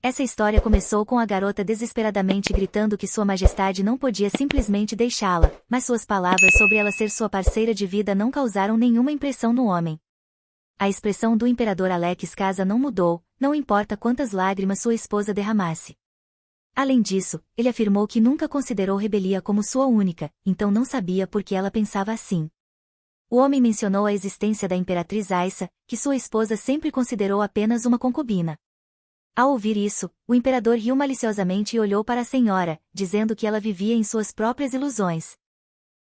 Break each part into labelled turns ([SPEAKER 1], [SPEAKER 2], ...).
[SPEAKER 1] Essa história começou com a garota desesperadamente gritando que Sua Majestade não podia simplesmente deixá-la, mas suas palavras sobre ela ser sua parceira de vida não causaram nenhuma impressão no homem. A expressão do imperador Alex Casa não mudou, não importa quantas lágrimas sua esposa derramasse. Além disso, ele afirmou que nunca considerou Rebelia como sua única, então não sabia por que ela pensava assim. O homem mencionou a existência da imperatriz Aissa, que sua esposa sempre considerou apenas uma concubina. Ao ouvir isso, o imperador riu maliciosamente e olhou para a senhora, dizendo que ela vivia em suas próprias ilusões.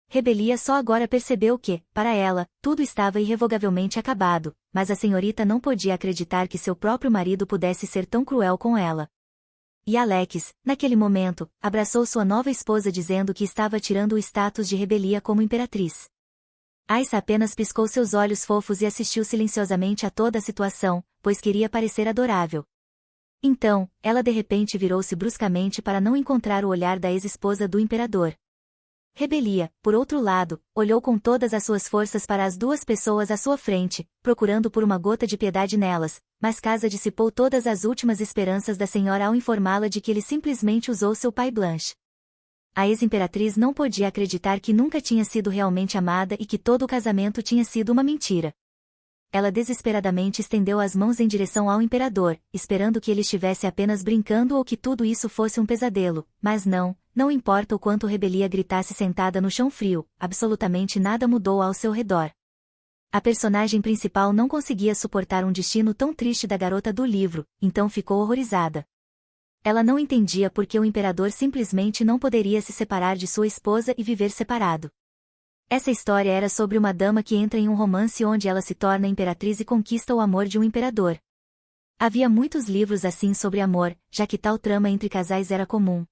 [SPEAKER 1] Rebelia só agora percebeu que, para ela, tudo estava irrevogavelmente acabado, mas a senhorita não podia acreditar que seu próprio marido pudesse ser tão cruel com ela. E Alex, naquele momento, abraçou sua nova esposa dizendo que estava tirando o status de Rebelia como imperatriz. Aissa apenas piscou seus olhos fofos e assistiu silenciosamente a toda a situação, pois queria parecer adorável. Então, ela de repente virou-se bruscamente para não encontrar o olhar da ex-esposa do imperador. Rebelia, por outro lado, olhou com todas as suas forças para as duas pessoas à sua frente, procurando por uma gota de piedade nelas, mas Casa dissipou todas as últimas esperanças da senhora ao informá-la de que ele simplesmente usou seu pai Blanche. A ex-imperatriz não podia acreditar que nunca tinha sido realmente amada e que todo o casamento tinha sido uma mentira. Ela desesperadamente estendeu as mãos em direção ao imperador, esperando que ele estivesse apenas brincando ou que tudo isso fosse um pesadelo, mas não importa o quanto Rebelia gritasse sentada no chão frio, absolutamente nada mudou ao seu redor. A personagem principal não conseguia suportar um destino tão triste da garota do livro, então ficou horrorizada. Ela não entendia por que o imperador simplesmente não poderia se separar de sua esposa e viver separado. Essa história era sobre uma dama que entra em um romance onde ela se torna imperatriz e conquista o amor de um imperador. Havia muitos livros assim sobre amor, já que tal trama entre casais era comum.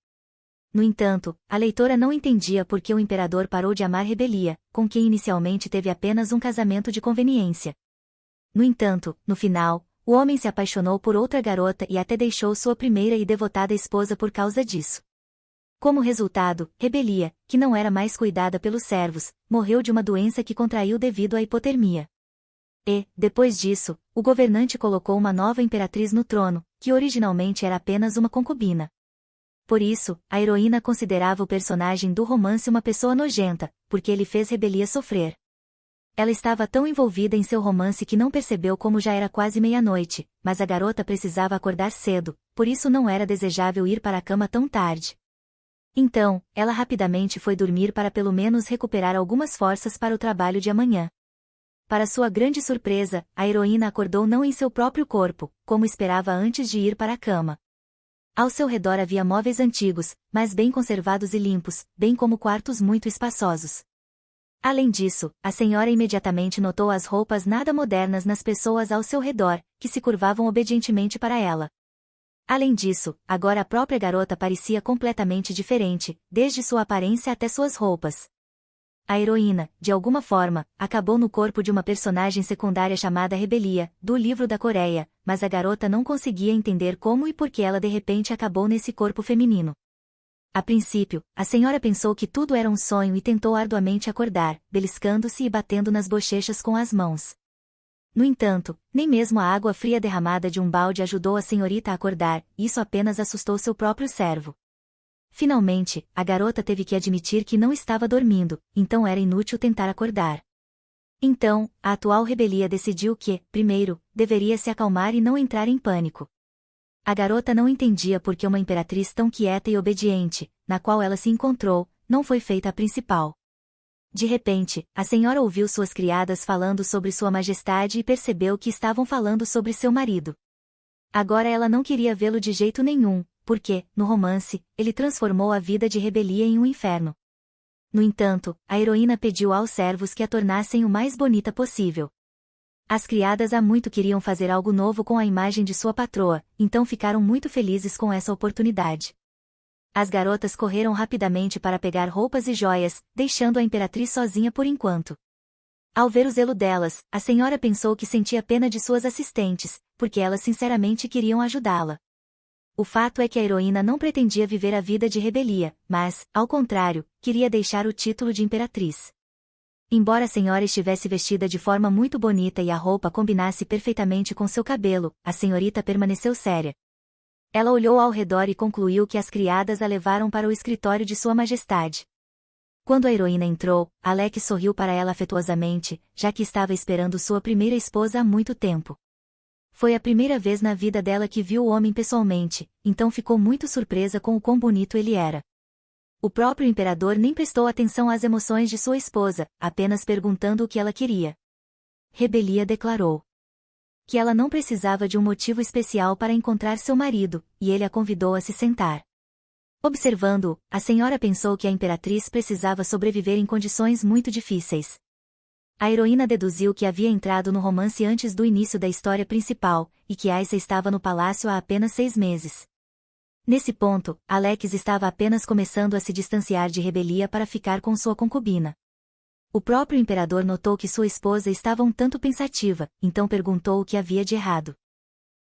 [SPEAKER 1] No entanto, a leitora não entendia por que o imperador parou de amar Rebelia, com quem inicialmente teve apenas um casamento de conveniência. No entanto, no final, o homem se apaixonou por outra garota e até deixou sua primeira e devotada esposa por causa disso. Como resultado, Rebelia, que não era mais cuidada pelos servos, morreu de uma doença que contraiu devido à hipotermia. E, depois disso, o governante colocou uma nova imperatriz no trono, que originalmente era apenas uma concubina. Por isso, a heroína considerava o personagem do romance uma pessoa nojenta, porque ele fez Rebelia sofrer. Ela estava tão envolvida em seu romance que não percebeu como já era quase meia-noite, mas a garota precisava acordar cedo, por isso não era desejável ir para a cama tão tarde. Então, ela rapidamente foi dormir para pelo menos recuperar algumas forças para o trabalho de amanhã. Para sua grande surpresa, a heroína acordou não em seu próprio corpo, como esperava antes de ir para a cama. Ao seu redor havia móveis antigos, mas bem conservados e limpos, bem como quartos muito espaçosos. Além disso, a senhora imediatamente notou as roupas nada modernas nas pessoas ao seu redor, que se curvavam obedientemente para ela. Além disso, agora a própria garota parecia completamente diferente, desde sua aparência até suas roupas. A heroína, de alguma forma, acabou no corpo de uma personagem secundária chamada Rebelia, do livro da Coreia, mas a garota não conseguia entender como e por que ela de repente acabou nesse corpo feminino. A princípio, a senhora pensou que tudo era um sonho e tentou arduamente acordar, beliscando-se e batendo nas bochechas com as mãos. No entanto, nem mesmo a água fria derramada de um balde ajudou a senhorita a acordar, e isso apenas assustou seu próprio servo. Finalmente, a garota teve que admitir que não estava dormindo, então era inútil tentar acordar. Então, a atual Rebelia decidiu que, primeiro, deveria se acalmar e não entrar em pânico. A garota não entendia por que uma imperatriz tão quieta e obediente, na qual ela se encontrou, não foi feita a principal. De repente, a senhora ouviu suas criadas falando sobre Sua Majestade e percebeu que estavam falando sobre seu marido. Agora ela não queria vê-lo de jeito nenhum, porque, no romance, ele transformou a vida de Rebelia em um inferno. No entanto, a heroína pediu aos servos que a tornassem o mais bonita possível. As criadas há muito queriam fazer algo novo com a imagem de sua patroa, então ficaram muito felizes com essa oportunidade. As garotas correram rapidamente para pegar roupas e joias, deixando a imperatriz sozinha por enquanto. Ao ver o zelo delas, a senhora pensou que sentia pena de suas assistentes, porque elas sinceramente queriam ajudá-la. O fato é que a heroína não pretendia viver a vida de Rebelia, mas, ao contrário, queria deixar o título de imperatriz. Embora a senhora estivesse vestida de forma muito bonita e a roupa combinasse perfeitamente com seu cabelo, a senhorita permaneceu séria. Ela olhou ao redor e concluiu que as criadas a levaram para o escritório de Sua Majestade. Quando a heroína entrou, Alex sorriu para ela afetuosamente, já que estava esperando sua primeira esposa há muito tempo. Foi a primeira vez na vida dela que viu o homem pessoalmente, então ficou muito surpresa com o quão bonito ele era. O próprio imperador nem prestou atenção às emoções de sua esposa, apenas perguntando o que ela queria. Rebelia declarou que ela não precisava de um motivo especial para encontrar seu marido, e ele a convidou a se sentar. Observando-o, a senhora pensou que a imperatriz precisava sobreviver em condições muito difíceis. A heroína deduziu que havia entrado no romance antes do início da história principal, e que Aissa estava no palácio há apenas 6 meses. Nesse ponto, Alex estava apenas começando a se distanciar de Rebelia para ficar com sua concubina. O próprio imperador notou que sua esposa estava um tanto pensativa, então perguntou o que havia de errado.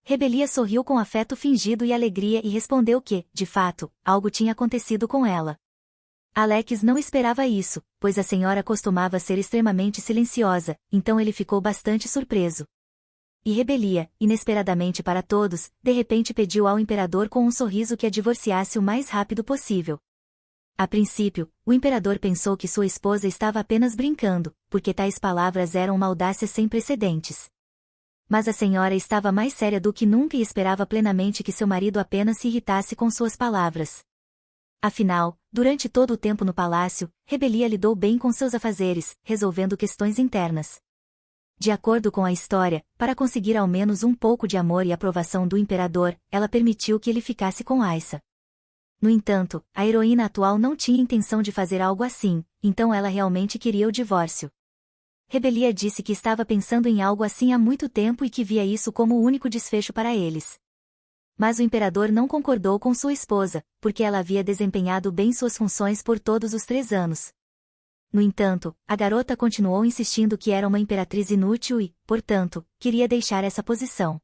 [SPEAKER 1] Rebelia sorriu com afeto fingido e alegria e respondeu que, de fato, algo tinha acontecido com ela. Alex não esperava isso, pois a senhora costumava ser extremamente silenciosa, então ele ficou bastante surpreso. E Rebelia, inesperadamente para todos, de repente pediu ao imperador com um sorriso que a divorciasse o mais rápido possível. A princípio, o imperador pensou que sua esposa estava apenas brincando, porque tais palavras eram uma audácia sem precedentes. Mas a senhora estava mais séria do que nunca e esperava plenamente que seu marido apenas se irritasse com suas palavras. Afinal, durante todo o tempo no palácio, Rebelia lidou bem com seus afazeres, resolvendo questões internas. De acordo com a história, para conseguir ao menos um pouco de amor e aprovação do imperador, ela permitiu que ele ficasse com Aissa. No entanto, a heroína atual não tinha intenção de fazer algo assim, então ela realmente queria o divórcio. Rebelia disse que estava pensando em algo assim há muito tempo e que via isso como o único desfecho para eles. Mas o imperador não concordou com sua esposa, porque ela havia desempenhado bem suas funções por todos os 3 anos. No entanto, a garota continuou insistindo que era uma imperatriz inútil e, portanto, queria deixar essa posição.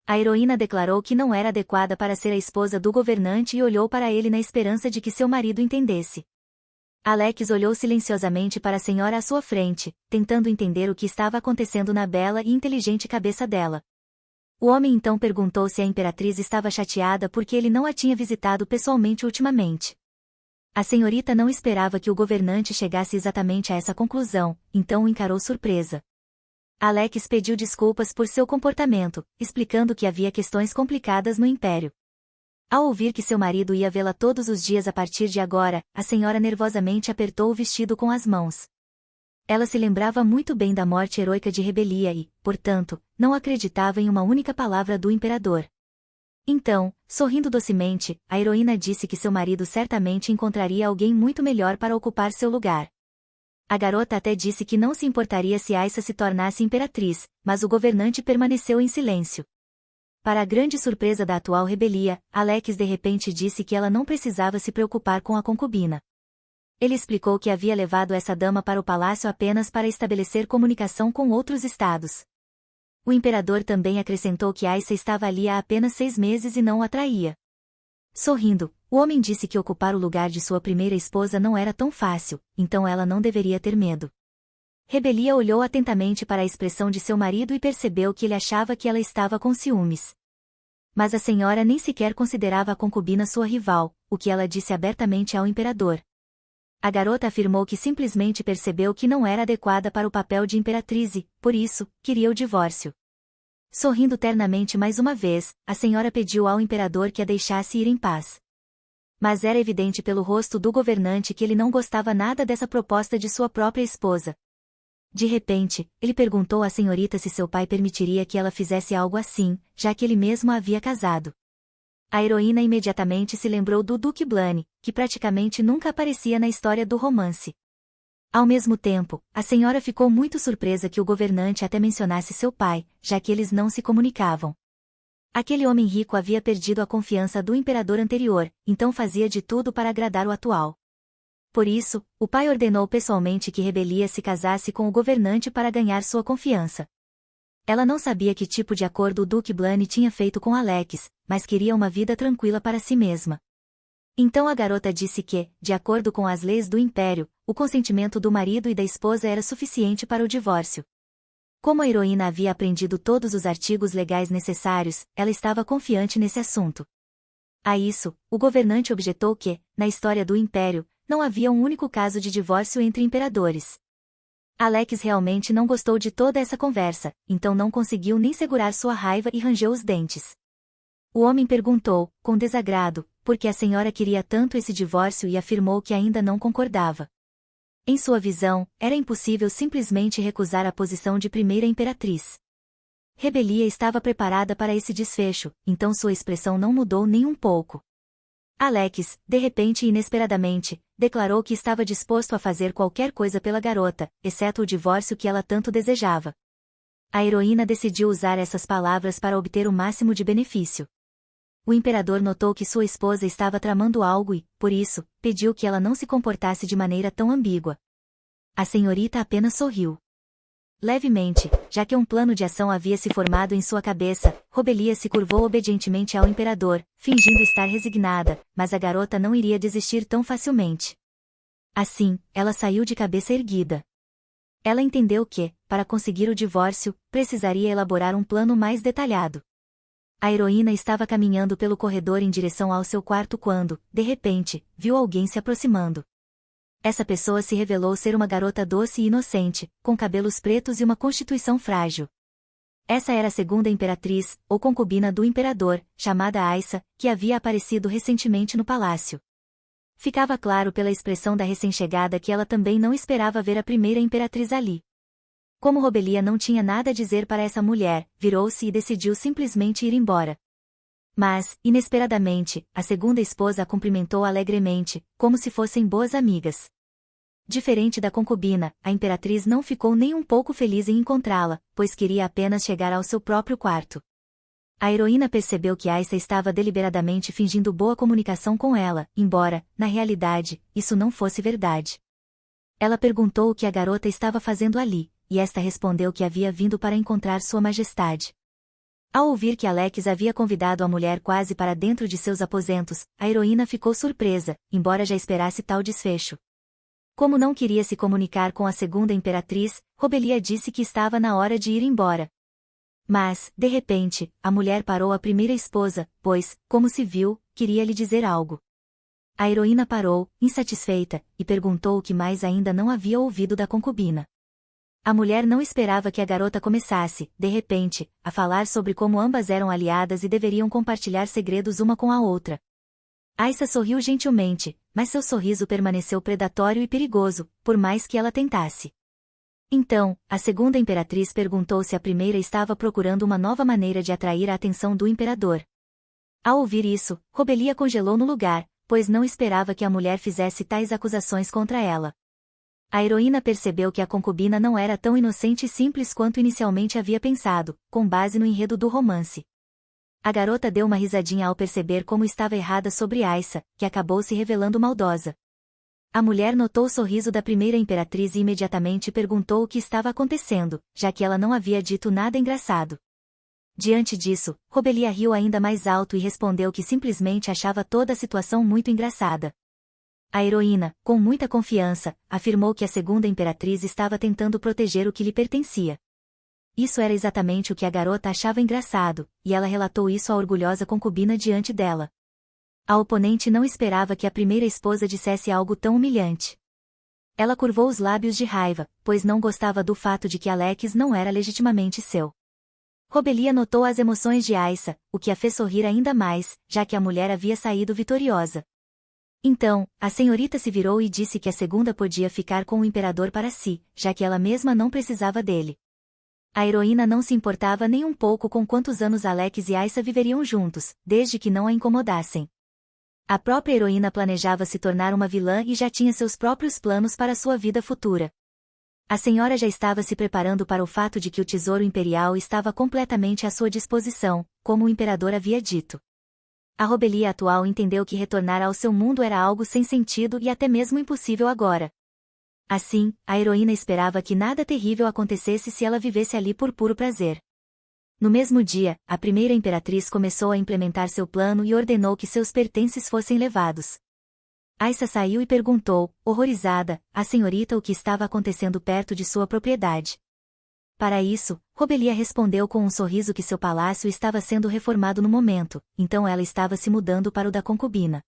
[SPEAKER 1] A heroína declarou que não era adequada para ser a esposa do governante e olhou para ele na esperança de que seu marido entendesse. Alex olhou silenciosamente para a senhora à sua frente, tentando entender o que estava acontecendo na bela e inteligente cabeça dela. O homem então perguntou se a imperatriz estava chateada porque ele não a tinha visitado pessoalmente ultimamente. A senhorita não esperava que o governante chegasse exatamente a essa conclusão, então o encarou surpresa. Alex pediu desculpas por seu comportamento, explicando que havia questões complicadas no império. Ao ouvir que seu marido ia vê-la todos os dias a partir de agora, a senhora nervosamente apertou o vestido com as mãos. Ela se lembrava muito bem da morte heroica de Rebelia e, portanto, não acreditava em uma única palavra do imperador. Então, sorrindo docemente, a heroína disse que seu marido certamente encontraria alguém muito melhor para ocupar seu lugar. A garota até disse que não se importaria se Aissa se tornasse imperatriz, mas o governante permaneceu em silêncio. Para a grande surpresa da atual Rebelia, Alex de repente disse que ela não precisava se preocupar com a concubina. Ele explicou que havia levado essa dama para o palácio apenas para estabelecer comunicação com outros estados. O imperador também acrescentou que Aissa estava ali há apenas 6 meses e não o atraía. Sorrindo, o homem disse que ocupar o lugar de sua primeira esposa não era tão fácil, então ela não deveria ter medo. Rebelia olhou atentamente para a expressão de seu marido e percebeu que ele achava que ela estava com ciúmes. Mas a senhora nem sequer considerava a concubina sua rival, o que ela disse abertamente ao imperador. A garota afirmou que simplesmente percebeu que não era adequada para o papel de imperatriz e, por isso, queria o divórcio. Sorrindo ternamente mais uma vez, a senhora pediu ao imperador que a deixasse ir em paz. Mas era evidente pelo rosto do governante que ele não gostava nada dessa proposta de sua própria esposa. De repente, ele perguntou à senhorita se seu pai permitiria que ela fizesse algo assim, já que ele mesmo a havia casado. A heroína imediatamente se lembrou do Duque Blaine, que praticamente nunca aparecia na história do romance. Ao mesmo tempo, a senhora ficou muito surpresa que o governante até mencionasse seu pai, já que eles não se comunicavam. Aquele homem rico havia perdido a confiança do imperador anterior, então fazia de tudo para agradar o atual. Por isso, o pai ordenou pessoalmente que Rebelia se casasse com o governante para ganhar sua confiança. Ela não sabia que tipo de acordo o Duque Blaine tinha feito com Alex, mas queria uma vida tranquila para si mesma. Então a garota disse que, de acordo com as leis do império, o consentimento do marido e da esposa era suficiente para o divórcio. Como a heroína havia aprendido todos os artigos legais necessários, ela estava confiante nesse assunto. A isso, o governante objetou que, na história do império, não havia um único caso de divórcio entre imperadores. Alex realmente não gostou de toda essa conversa, então não conseguiu nem segurar sua raiva e rangeu os dentes. O homem perguntou, com desagrado, por que a senhora queria tanto esse divórcio e afirmou que ainda não concordava. Em sua visão, era impossível simplesmente recusar a posição de primeira imperatriz. Rebelia estava preparada para esse desfecho, então sua expressão não mudou nem um pouco. Alex, de repente e inesperadamente, declarou que estava disposto a fazer qualquer coisa pela garota, exceto o divórcio que ela tanto desejava. A heroína decidiu usar essas palavras para obter o máximo de benefício. O imperador notou que sua esposa estava tramando algo e, por isso, pediu que ela não se comportasse de maneira tão ambígua. A senhorita apenas sorriu. Levemente, já que um plano de ação havia se formado em sua cabeça, Robelia se curvou obedientemente ao imperador, fingindo estar resignada, mas a garota não iria desistir tão facilmente. Assim, ela saiu de cabeça erguida. Ela entendeu que, para conseguir o divórcio, precisaria elaborar um plano mais detalhado. A heroína estava caminhando pelo corredor em direção ao seu quarto quando, de repente, viu alguém se aproximando. Essa pessoa se revelou ser uma garota doce e inocente, com cabelos pretos e uma constituição frágil. Essa era a segunda imperatriz, ou concubina do imperador, chamada Aissa, que havia aparecido recentemente no palácio. Ficava claro pela expressão da recém-chegada que ela também não esperava ver a primeira imperatriz ali. Como Robelia não tinha nada a dizer para essa mulher, virou-se e decidiu simplesmente ir embora. Mas, inesperadamente, a segunda esposa a cumprimentou alegremente, como se fossem boas amigas. Diferente da concubina, a imperatriz não ficou nem um pouco feliz em encontrá-la, pois queria apenas chegar ao seu próprio quarto. A heroína percebeu que Aissa estava deliberadamente fingindo boa comunicação com ela, embora, na realidade, isso não fosse verdade. Ela perguntou o que a garota estava fazendo ali, e esta respondeu que havia vindo para encontrar Sua Majestade. Ao ouvir que Alex havia convidado a mulher quase para dentro de seus aposentos, a heroína ficou surpresa, embora já esperasse tal desfecho. Como não queria se comunicar com a segunda imperatriz, Robelia disse que estava na hora de ir embora. Mas, de repente, a mulher parou a primeira esposa, pois, como se viu, queria lhe dizer algo. A heroína parou, insatisfeita, e perguntou o que mais ainda não havia ouvido da concubina. A mulher não esperava que a garota começasse, de repente, a falar sobre como ambas eram aliadas e deveriam compartilhar segredos uma com a outra. Aissa sorriu gentilmente, mas seu sorriso permaneceu predatório e perigoso, por mais que ela tentasse. Então, a segunda imperatriz perguntou se a primeira estava procurando uma nova maneira de atrair a atenção do imperador. Ao ouvir isso, Robelia congelou no lugar, pois não esperava que a mulher fizesse tais acusações contra ela. A heroína percebeu que a concubina não era tão inocente e simples quanto inicialmente havia pensado, com base no enredo do romance. A garota deu uma risadinha ao perceber como estava errada sobre Aissa, que acabou se revelando maldosa. A mulher notou o sorriso da primeira imperatriz e imediatamente perguntou o que estava acontecendo, já que ela não havia dito nada engraçado. Diante disso, Robelia riu ainda mais alto e respondeu que simplesmente achava toda a situação muito engraçada. A heroína, com muita confiança, afirmou que a segunda imperatriz estava tentando proteger o que lhe pertencia. Isso era exatamente o que a garota achava engraçado, e ela relatou isso à orgulhosa concubina diante dela. A oponente não esperava que a primeira esposa dissesse algo tão humilhante. Ela curvou os lábios de raiva, pois não gostava do fato de que Alex não era legitimamente seu. Robelia notou as emoções de Aissa, o que a fez sorrir ainda mais, já que a mulher havia saído vitoriosa. Então, a senhorita se virou e disse que a segunda podia ficar com o imperador para si, já que ela mesma não precisava dele. A heroína não se importava nem um pouco com quantos anos Alex e Aissa viveriam juntos, desde que não a incomodassem. A própria heroína planejava se tornar uma vilã e já tinha seus próprios planos para sua vida futura. A senhora já estava se preparando para o fato de que o tesouro imperial estava completamente à sua disposição, como o imperador havia dito. A Robelia atual entendeu que retornar ao seu mundo era algo sem sentido e até mesmo impossível agora. Assim, a heroína esperava que nada terrível acontecesse se ela vivesse ali por puro prazer. No mesmo dia, a primeira imperatriz começou a implementar seu plano e ordenou que seus pertences fossem levados. Aissa saiu e perguntou, horrorizada, à senhorita o que estava acontecendo perto de sua propriedade. Para isso, Robelia respondeu com um sorriso que seu palácio estava sendo reformado no momento, então ela estava se mudando para o da concubina.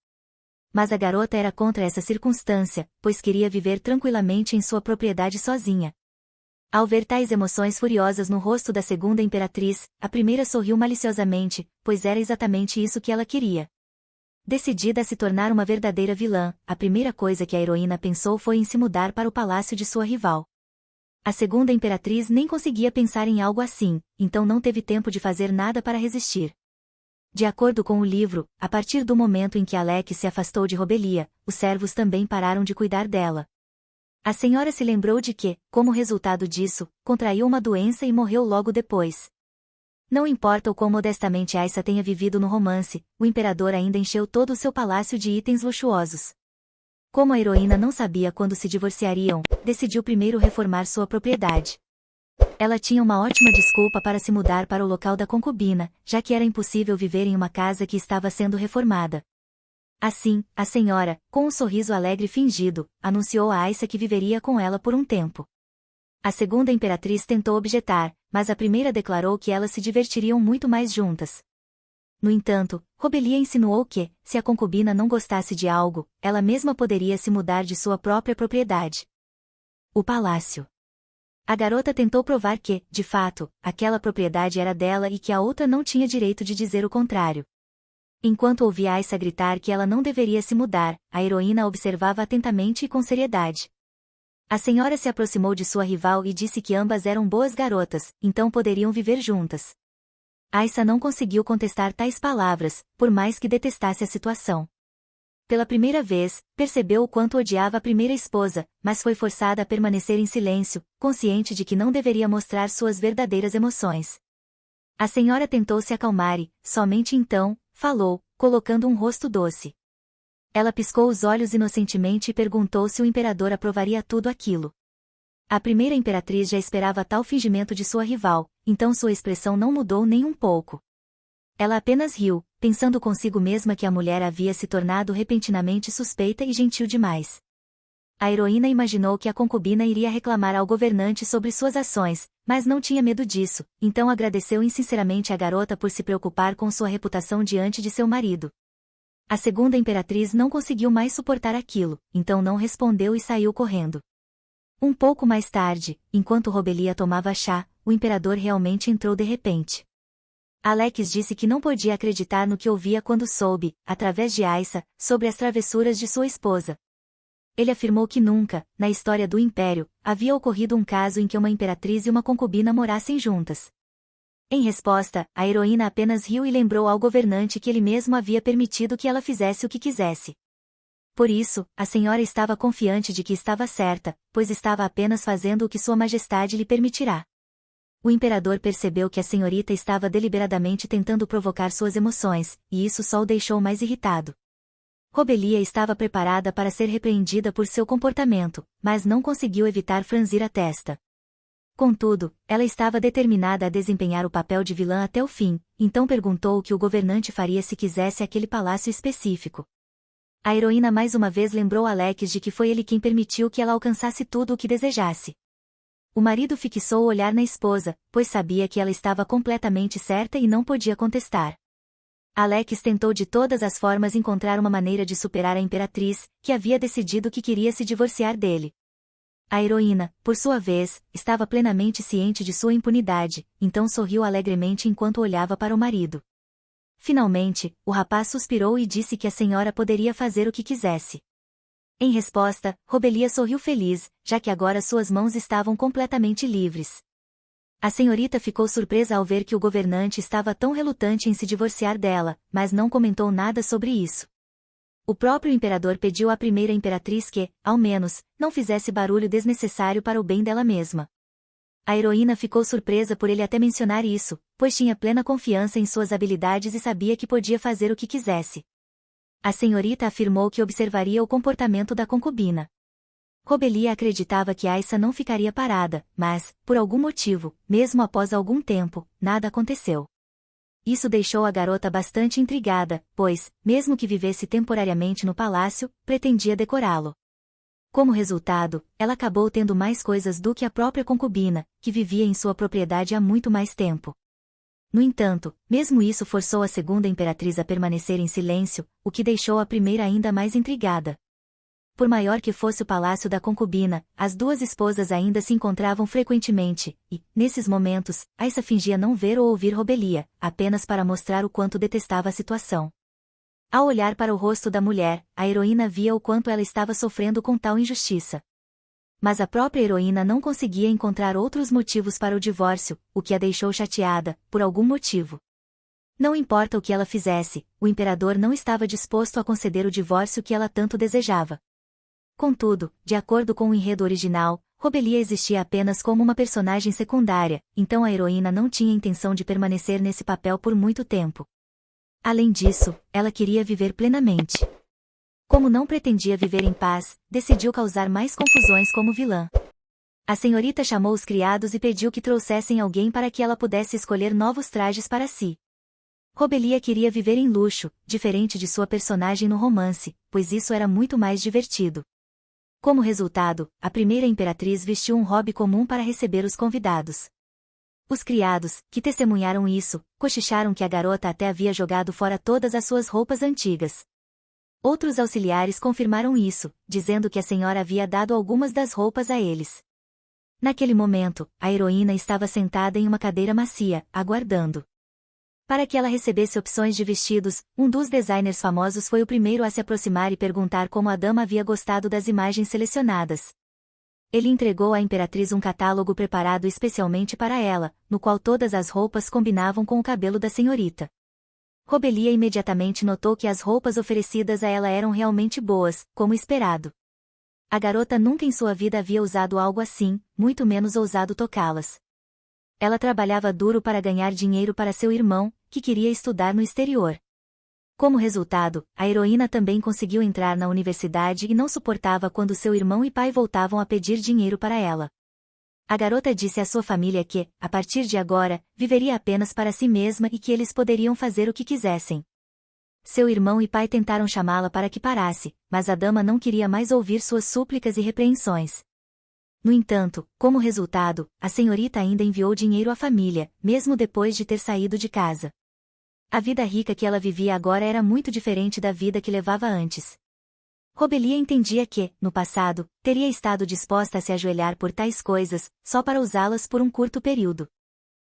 [SPEAKER 1] Mas a garota era contra essa circunstância, pois queria viver tranquilamente em sua propriedade sozinha. Ao ver tais emoções furiosas no rosto da segunda imperatriz, a primeira sorriu maliciosamente, pois era exatamente isso que ela queria. Decidida a se tornar uma verdadeira vilã, a primeira coisa que a heroína pensou foi em se mudar para o palácio de sua rival. A segunda imperatriz nem conseguia pensar em algo assim, então não teve tempo de fazer nada para resistir. De acordo com o livro, a partir do momento em que Alex se afastou de Robelia, os servos também pararam de cuidar dela. A senhora se lembrou de que, como resultado disso, contraiu uma doença e morreu logo depois. Não importa o quão modestamente Aissa tenha vivido no romance, o imperador ainda encheu todo o seu palácio de itens luxuosos. Como a heroína não sabia quando se divorciariam, decidiu primeiro reformar sua propriedade. Ela tinha uma ótima desculpa para se mudar para o local da concubina, já que era impossível viver em uma casa que estava sendo reformada. Assim, a senhora, com um sorriso alegre fingido, anunciou a Aissa que viveria com ela por um tempo. A segunda imperatriz tentou objetar, mas a primeira declarou que elas se divertiriam muito mais juntas. No entanto, Robelia insinuou que, se a concubina não gostasse de algo, ela mesma poderia se mudar de sua própria propriedade. O palácio. A garota tentou provar que, de fato, aquela propriedade era dela e que a outra não tinha direito de dizer o contrário. Enquanto ouvia Aissa gritar que ela não deveria se mudar, a heroína a observava atentamente e com seriedade. A senhora se aproximou de sua rival e disse que ambas eram boas garotas, então poderiam viver juntas. Aissa não conseguiu contestar tais palavras, por mais que detestasse a situação. Pela primeira vez, percebeu o quanto odiava a primeira esposa, mas foi forçada a permanecer em silêncio, consciente de que não deveria mostrar suas verdadeiras emoções. A senhora tentou se acalmar e, somente então, falou, colocando um rosto doce. Ela piscou os olhos inocentemente e perguntou se o imperador aprovaria tudo aquilo. A primeira imperatriz já esperava tal fingimento de sua rival, então sua expressão não mudou nem um pouco. Ela apenas riu, pensando consigo mesma que a mulher havia se tornado repentinamente suspeita e gentil demais. A heroína imaginou que a concubina iria reclamar ao governante sobre suas ações, mas não tinha medo disso, então agradeceu insinceramente à garota por se preocupar com sua reputação diante de seu marido. A segunda imperatriz não conseguiu mais suportar aquilo, então não respondeu e saiu correndo. Um pouco mais tarde, enquanto Robelia tomava chá, o imperador realmente entrou de repente. Alex disse que não podia acreditar no que ouvia quando soube, através de Aissa, sobre as travessuras de sua esposa. Ele afirmou que nunca, na história do Império, havia ocorrido um caso em que uma imperatriz e uma concubina morassem juntas. Em resposta, a heroína apenas riu e lembrou ao governante que ele mesmo havia permitido que ela fizesse o que quisesse. Por isso, a senhora estava confiante de que estava certa, pois estava apenas fazendo o que Sua Majestade lhe permitirá. O imperador percebeu que a senhorita estava deliberadamente tentando provocar suas emoções, e isso só o deixou mais irritado. Robelia estava preparada para ser repreendida por seu comportamento, mas não conseguiu evitar franzir a testa. Contudo, ela estava determinada a desempenhar o papel de vilã até o fim, então perguntou o que o governante faria se quisesse aquele palácio específico. A heroína mais uma vez lembrou Alex de que foi ele quem permitiu que ela alcançasse tudo o que desejasse. O marido fixou o olhar na esposa, pois sabia que ela estava completamente certa e não podia contestar. Alex tentou de todas as formas encontrar uma maneira de superar a imperatriz, que havia decidido que queria se divorciar dele. A heroína, por sua vez, estava plenamente ciente de sua impunidade, então sorriu alegremente enquanto olhava para o marido. Finalmente, o rapaz suspirou e disse que a senhora poderia fazer o que quisesse. Em resposta, Robelia sorriu feliz, já que agora suas mãos estavam completamente livres. A senhorita ficou surpresa ao ver que o governante estava tão relutante em se divorciar dela, mas não comentou nada sobre isso. O próprio imperador pediu à primeira imperatriz que, ao menos, não fizesse barulho desnecessário para o bem dela mesma. A heroína ficou surpresa por ele até mencionar isso, pois tinha plena confiança em suas habilidades e sabia que podia fazer o que quisesse. A senhorita afirmou que observaria o comportamento da concubina. Robelia acreditava que Aissa não ficaria parada, mas, por algum motivo, mesmo após algum tempo, nada aconteceu. Isso deixou a garota bastante intrigada, pois, mesmo que vivesse temporariamente no palácio, pretendia decorá-lo. Como resultado, ela acabou tendo mais coisas do que a própria concubina, que vivia em sua propriedade há muito mais tempo. No entanto, mesmo isso forçou a segunda imperatriz a permanecer em silêncio, o que deixou a primeira ainda mais intrigada. Por maior que fosse o palácio da concubina, as duas esposas ainda se encontravam frequentemente, e, nesses momentos, Aissa fingia não ver ou ouvir Robelia, apenas para mostrar o quanto detestava a situação. Ao olhar para o rosto da mulher, a heroína via o quanto ela estava sofrendo com tal injustiça. Mas a própria heroína não conseguia encontrar outros motivos para o divórcio, o que a deixou chateada, por algum motivo. Não importa o que ela fizesse, o imperador não estava disposto a conceder o divórcio que ela tanto desejava. Contudo, de acordo com o enredo original, Robelia existia apenas como uma personagem secundária, então a heroína não tinha intenção de permanecer nesse papel por muito tempo. Além disso, ela queria viver plenamente. Como não pretendia viver em paz, decidiu causar mais confusões como vilã. A senhorita chamou os criados e pediu que trouxessem alguém para que ela pudesse escolher novos trajes para si. Robelia queria viver em luxo, diferente de sua personagem no romance, pois isso era muito mais divertido. Como resultado, a primeira imperatriz vestiu um robe comum para receber os convidados. Os criados, que testemunharam isso, cochicharam que a garota até havia jogado fora todas as suas roupas antigas. Outros auxiliares confirmaram isso, dizendo que a senhora havia dado algumas das roupas a eles. Naquele momento, a heroína estava sentada em uma cadeira macia, aguardando. Para que ela recebesse opções de vestidos, um dos designers famosos foi o primeiro a se aproximar e perguntar como a dama havia gostado das imagens selecionadas. Ele entregou à imperatriz um catálogo preparado especialmente para ela, no qual todas as roupas combinavam com o cabelo da senhorita. Robelia imediatamente notou que as roupas oferecidas a ela eram realmente boas, como esperado. A garota nunca em sua vida havia usado algo assim, muito menos ousado tocá-las. Ela trabalhava duro para ganhar dinheiro para seu irmão, que queria estudar no exterior. Como resultado, a heroína também conseguiu entrar na universidade e não suportava quando seu irmão e pai voltavam a pedir dinheiro para ela. A garota disse à sua família que, a partir de agora, viveria apenas para si mesma e que eles poderiam fazer o que quisessem. Seu irmão e pai tentaram chamá-la para que parasse, mas a dama não queria mais ouvir suas súplicas e repreensões. No entanto, como resultado, a senhorita ainda enviou dinheiro à família, mesmo depois de ter saído de casa. A vida rica que ela vivia agora era muito diferente da vida que levava antes. Robelia entendia que, no passado, teria estado disposta a se ajoelhar por tais coisas, só para usá-las por um curto período.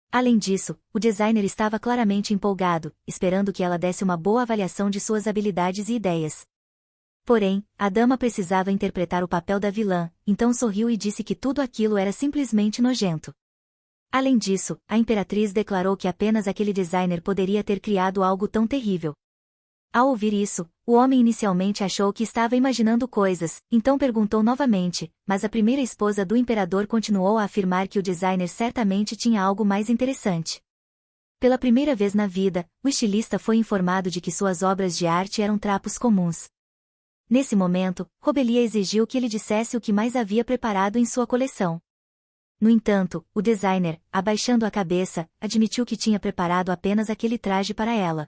[SPEAKER 1] Além disso, o designer estava claramente empolgado, esperando que ela desse uma boa avaliação de suas habilidades e ideias. Porém, a dama precisava interpretar o papel da vilã, então sorriu e disse que tudo aquilo era simplesmente nojento. Além disso, a imperatriz declarou que apenas aquele designer poderia ter criado algo tão terrível. Ao ouvir isso, o homem inicialmente achou que estava imaginando coisas, então perguntou novamente, mas a primeira esposa do imperador continuou a afirmar que o designer certamente tinha algo mais interessante. Pela primeira vez na vida, o estilista foi informado de que suas obras de arte eram trapos comuns. Nesse momento, Robelia exigiu que ele dissesse o que mais havia preparado em sua coleção. No entanto, o designer, abaixando a cabeça, admitiu que tinha preparado apenas aquele traje para ela.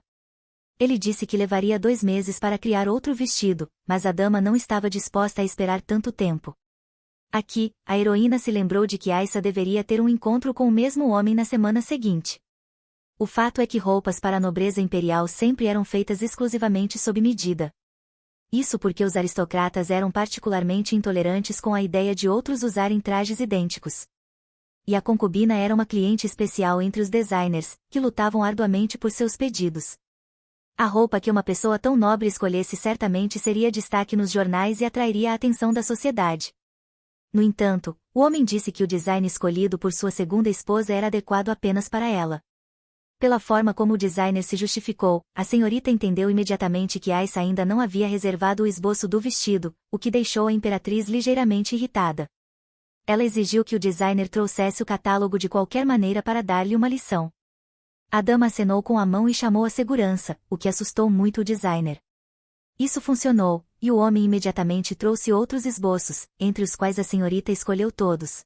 [SPEAKER 1] Ele disse que levaria 2 meses para criar outro vestido, mas a dama não estava disposta a esperar tanto tempo. Aqui, a heroína se lembrou de que Aissa deveria ter um encontro com o mesmo homem na semana seguinte. O fato é que roupas para a nobreza imperial sempre eram feitas exclusivamente sob medida. Isso porque os aristocratas eram particularmente intolerantes com a ideia de outros usarem trajes idênticos. E a concubina era uma cliente especial entre os designers, que lutavam arduamente por seus pedidos. A roupa que uma pessoa tão nobre escolhesse certamente seria destaque nos jornais e atrairia a atenção da sociedade. No entanto, o homem disse que o design escolhido por sua segunda esposa era adequado apenas para ela. Pela forma como o designer se justificou, a senhorita entendeu imediatamente que Aissa ainda não havia reservado o esboço do vestido, o que deixou a imperatriz ligeiramente irritada. Ela exigiu que o designer trouxesse o catálogo de qualquer maneira para dar-lhe uma lição. A dama acenou com a mão e chamou a segurança, o que assustou muito o designer. Isso funcionou, e o homem imediatamente trouxe outros esboços, entre os quais a senhorita escolheu todos.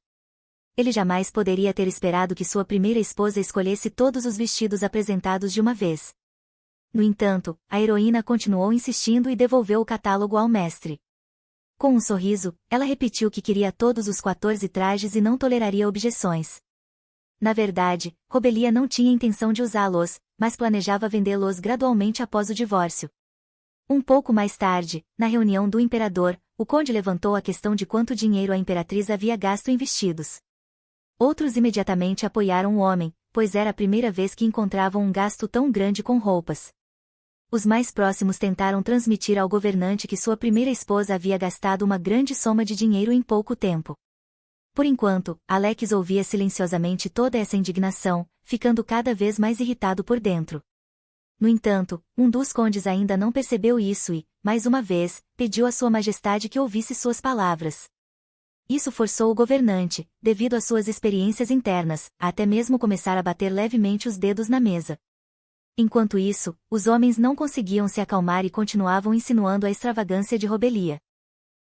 [SPEAKER 1] Ele jamais poderia ter esperado que sua primeira esposa escolhesse todos os vestidos apresentados de uma vez. No entanto, a heroína continuou insistindo e devolveu o catálogo ao mestre. Com um sorriso, ela repetiu que queria todos os 14 trajes e não toleraria objeções. Na verdade, Robelia não tinha intenção de usá-los, mas planejava vendê-los gradualmente após o divórcio. Um pouco mais tarde, na reunião do imperador, o conde levantou a questão de quanto dinheiro a imperatriz havia gasto em vestidos. Outros imediatamente apoiaram o homem, pois era a primeira vez que encontravam um gasto tão grande com roupas. Os mais próximos tentaram transmitir ao governante que sua primeira esposa havia gastado uma grande soma de dinheiro em pouco tempo. Por enquanto, Alex ouvia silenciosamente toda essa indignação, ficando cada vez mais irritado por dentro. No entanto, um dos condes ainda não percebeu isso e, mais uma vez, pediu a Sua Majestade que ouvisse suas palavras. Isso forçou o governante, devido às suas experiências internas, a até mesmo começar a bater levemente os dedos na mesa. Enquanto isso, os homens não conseguiam se acalmar e continuavam insinuando a extravagância de Robelia.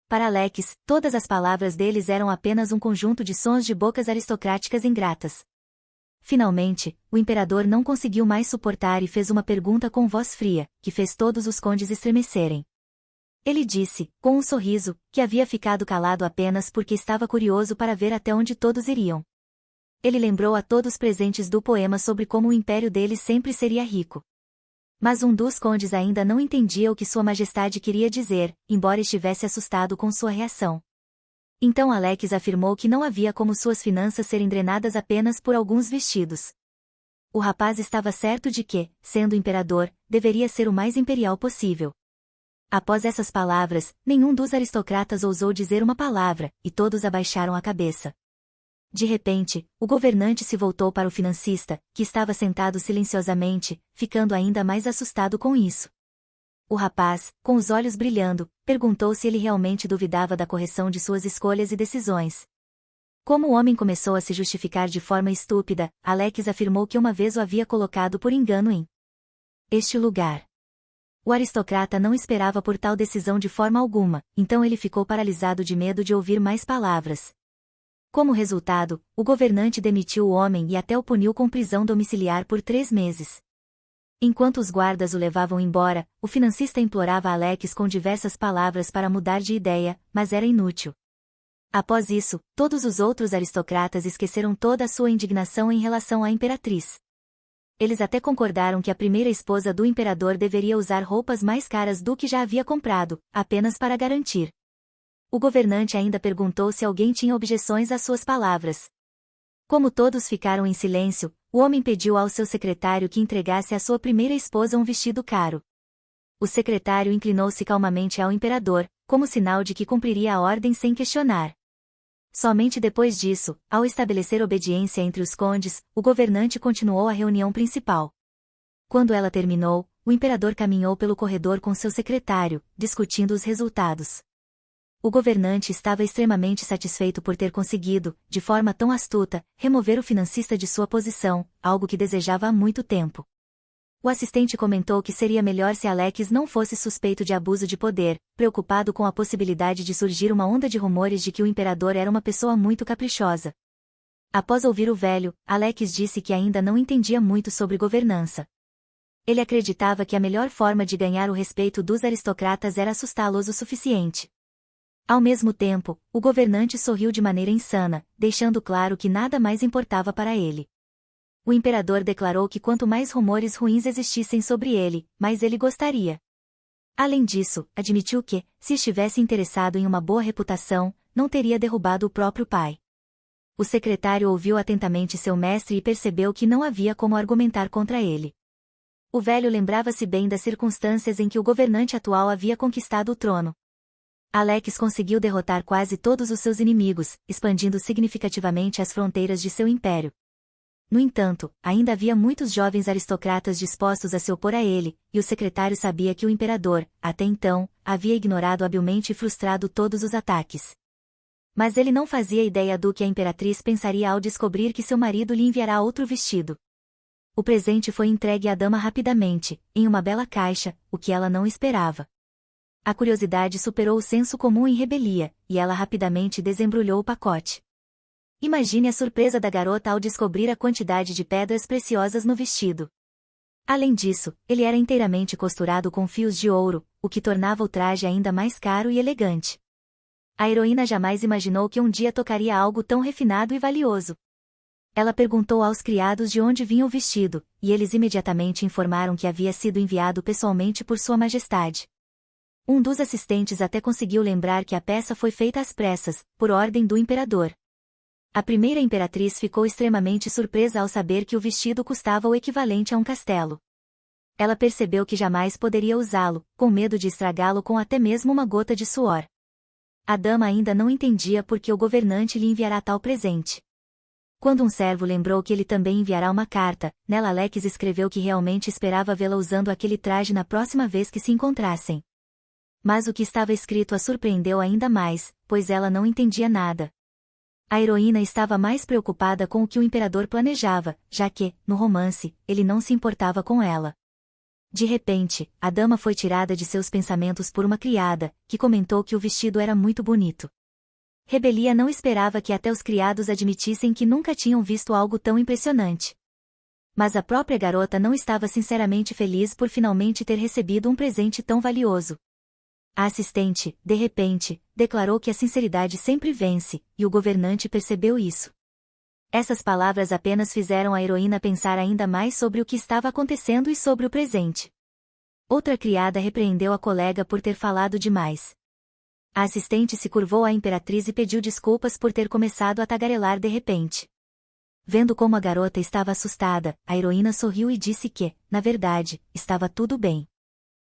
[SPEAKER 1] Para Alex, todas as palavras deles eram apenas um conjunto de sons de bocas aristocráticas ingratas. Finalmente, o imperador não conseguiu mais suportar e fez uma pergunta com voz fria, que fez todos os condes estremecerem. Ele disse, com um sorriso, que havia ficado calado apenas porque estava curioso para ver até onde todos iriam. Ele lembrou a todos presentes do poema sobre como o império deles sempre seria rico. Mas um dos condes ainda não entendia o que Sua Majestade queria dizer, embora estivesse assustado com sua reação. Então Alex afirmou que não havia como suas finanças serem drenadas apenas por alguns vestidos. O rapaz estava certo de que, sendo imperador, deveria ser o mais imperial possível. Após essas palavras, nenhum dos aristocratas ousou dizer uma palavra, e todos abaixaram a cabeça. De repente, o governante se voltou para o financista, que estava sentado silenciosamente, ficando ainda mais assustado com isso. O rapaz, com os olhos brilhando, perguntou se ele realmente duvidava da correção de suas escolhas e decisões. Como o homem começou a se justificar de forma estúpida, Alex afirmou que uma vez o havia colocado por engano em este lugar. O aristocrata não esperava por tal decisão de forma alguma, então ele ficou paralisado de medo de ouvir mais palavras. Como resultado, o governante demitiu o homem e até o puniu com prisão domiciliar por 3 meses. Enquanto os guardas o levavam embora, o financista implorava a Alex com diversas palavras para mudar de ideia, mas era inútil. Após isso, todos os outros aristocratas esqueceram toda a sua indignação em relação à imperatriz. Eles até concordaram que a primeira esposa do imperador deveria usar roupas mais caras do que já havia comprado, apenas para garantir. O governante ainda perguntou se alguém tinha objeções às suas palavras. Como todos ficaram em silêncio, o homem pediu ao seu secretário que entregasse à sua primeira esposa um vestido caro. O secretário inclinou-se calmamente ao imperador, como sinal de que cumpriria a ordem sem questionar. Somente depois disso, ao estabelecer obediência entre os condes, o governante continuou a reunião principal. Quando ela terminou, o imperador caminhou pelo corredor com seu secretário, discutindo os resultados. O governante estava extremamente satisfeito por ter conseguido, de forma tão astuta, remover o financista de sua posição, algo que desejava há muito tempo. O assistente comentou que seria melhor se Alex não fosse suspeito de abuso de poder, preocupado com a possibilidade de surgir uma onda de rumores de que o imperador era uma pessoa muito caprichosa. Após ouvir o velho, Alex disse que ainda não entendia muito sobre governança. Ele acreditava que a melhor forma de ganhar o respeito dos aristocratas era assustá-los o suficiente. Ao mesmo tempo, o governante sorriu de maneira insana, deixando claro que nada mais importava para ele. O imperador declarou que quanto mais rumores ruins existissem sobre ele, mais ele gostaria. Além disso, admitiu que, se estivesse interessado em uma boa reputação, não teria derrubado o próprio pai. O secretário ouviu atentamente seu mestre e percebeu que não havia como argumentar contra ele. O velho lembrava-se bem das circunstâncias em que o governante atual havia conquistado o trono. Alex conseguiu derrotar quase todos os seus inimigos, expandindo significativamente as fronteiras de seu império. No entanto, ainda havia muitos jovens aristocratas dispostos a se opor a ele, e o secretário sabia que o imperador, até então, havia ignorado habilmente e frustrado todos os ataques. Mas ele não fazia ideia do que a imperatriz pensaria ao descobrir que seu marido lhe enviará outro vestido. O presente foi entregue à dama rapidamente, em uma bela caixa, o que ela não esperava. A curiosidade superou o senso comum em rebelia, e ela rapidamente desembrulhou o pacote. Imagine a surpresa da garota ao descobrir a quantidade de pedras preciosas no vestido. Além disso, ele era inteiramente costurado com fios de ouro, o que tornava o traje ainda mais caro e elegante. A heroína jamais imaginou que um dia tocaria algo tão refinado e valioso. Ela perguntou aos criados de onde vinha o vestido, e eles imediatamente informaram que havia sido enviado pessoalmente por Sua Majestade. Um dos assistentes até conseguiu lembrar que a peça foi feita às pressas, por ordem do imperador. A primeira imperatriz ficou extremamente surpresa ao saber que o vestido custava o equivalente a um castelo. Ela percebeu que jamais poderia usá-lo, com medo de estragá-lo com até mesmo uma gota de suor. A dama ainda não entendia por que o governante lhe enviará tal presente. Quando um servo lembrou que ele também enviará uma carta, nela Alex escreveu que realmente esperava vê-la usando aquele traje na próxima vez que se encontrassem. Mas o que estava escrito a surpreendeu ainda mais, pois ela não entendia nada. A heroína estava mais preocupada com o que o imperador planejava, já que, no romance, ele não se importava com ela. De repente, a dama foi tirada de seus pensamentos por uma criada, que comentou que o vestido era muito bonito. Rebelia não esperava que até os criados admitissem que nunca tinham visto algo tão impressionante. Mas a própria garota não estava sinceramente feliz por finalmente ter recebido um presente tão valioso. A assistente, de repente, declarou que a sinceridade sempre vence, e o governante percebeu isso. Essas palavras apenas fizeram a heroína pensar ainda mais sobre o que estava acontecendo e sobre o presente. Outra criada repreendeu a colega por ter falado demais. A assistente se curvou à imperatriz e pediu desculpas por ter começado a tagarelar de repente. Vendo como a garota estava assustada, a heroína sorriu e disse que, na verdade, estava tudo bem.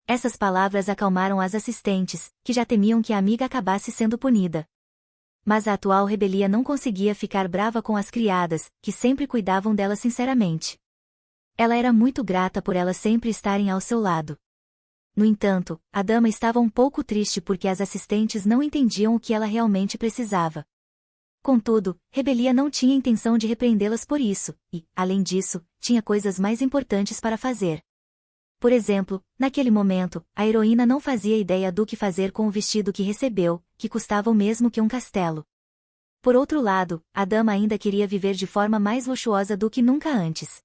[SPEAKER 1] Essas palavras acalmaram as assistentes, que já temiam que a amiga acabasse sendo punida. Mas a atual rebelia não conseguia ficar brava com as criadas, que sempre cuidavam dela sinceramente. Ela era muito grata por elas sempre estarem ao seu lado. No entanto, a dama estava um pouco triste porque as assistentes não entendiam o que ela realmente precisava. Contudo, Rebelia não tinha intenção de repreendê-las por isso, e, além disso, tinha coisas mais importantes para fazer. Por exemplo, naquele momento, a heroína não fazia ideia do que fazer com o vestido que recebeu, que custava o mesmo que um castelo. Por outro lado, a dama ainda queria viver de forma mais luxuosa do que nunca antes.